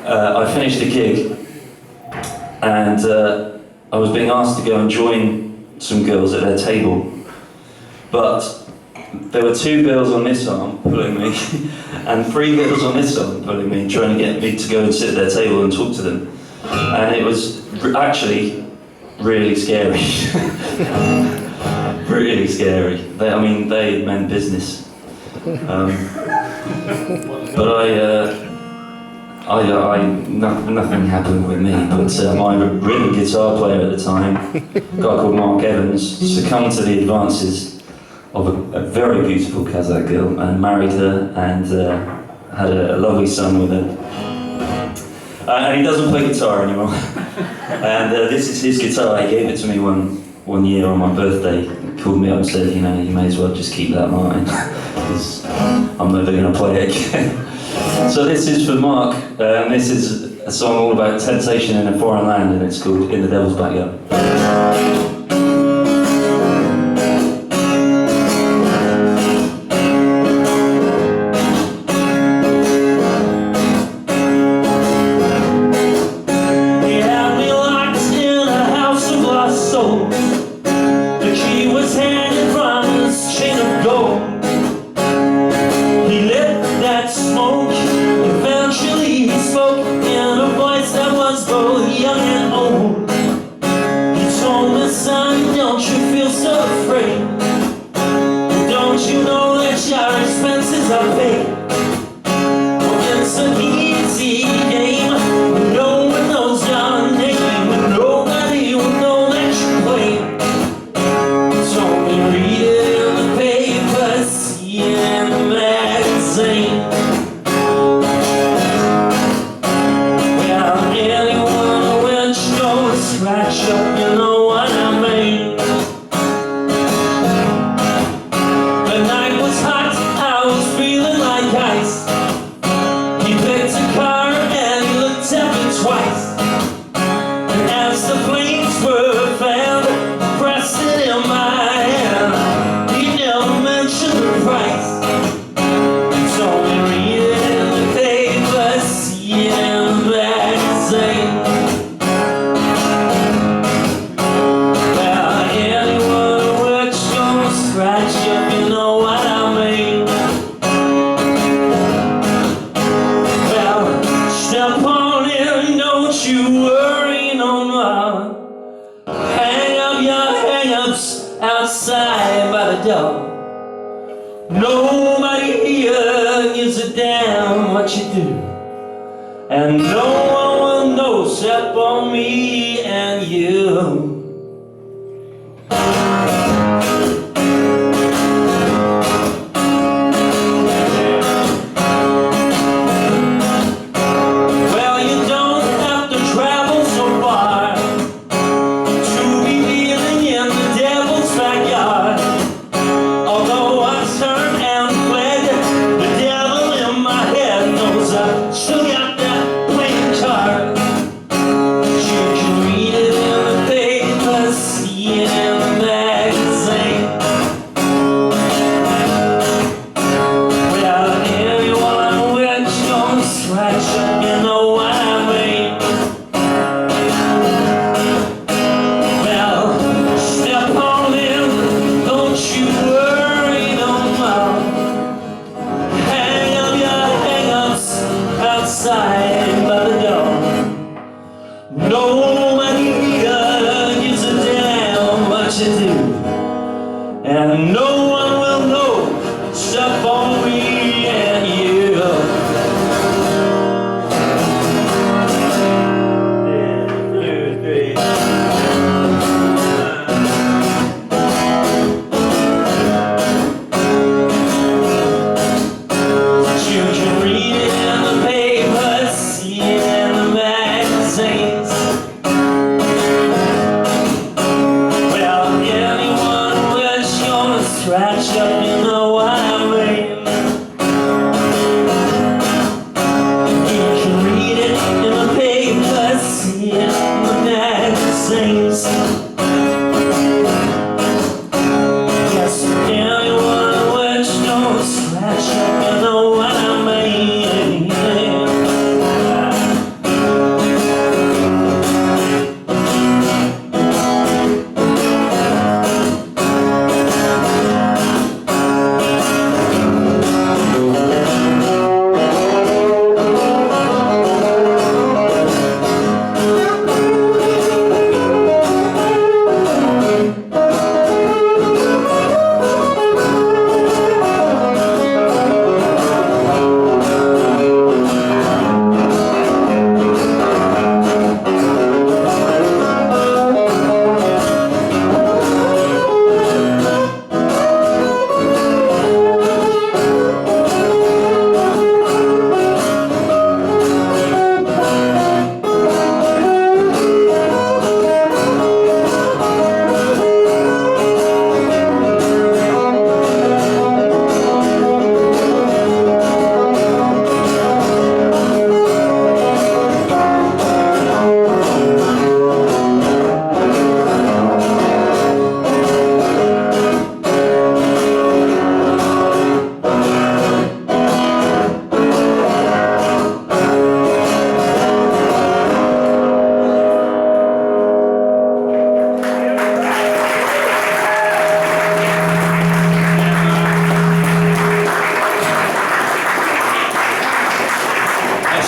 I finished the gig, and I was being asked to go and join some girls at their table, but there were 2 girls on this arm pulling me, and 3 girls on this arm pulling me, trying to get me to go and sit at their table and talk to them. And it was actually really scary. Really scary. They meant business. Nothing happened with me, but my rhythm guitar player at the time, a guy called Mark Evans, succumbed to the advances of a very beautiful Kazakh girl and married her and had a lovely son with her. And he doesn't play guitar anymore. And this is his guitar. He gave it to me one year on my birthday. He called me up and said, you may as well just keep that, Martin, because I'm never going to play it again. So this is for Mark, and this is a song all about temptation in a foreign land, and it's called In the Devil's Backyard. Outside by the door. Nobody here gives a damn what you do, and no one will know except for me and you. No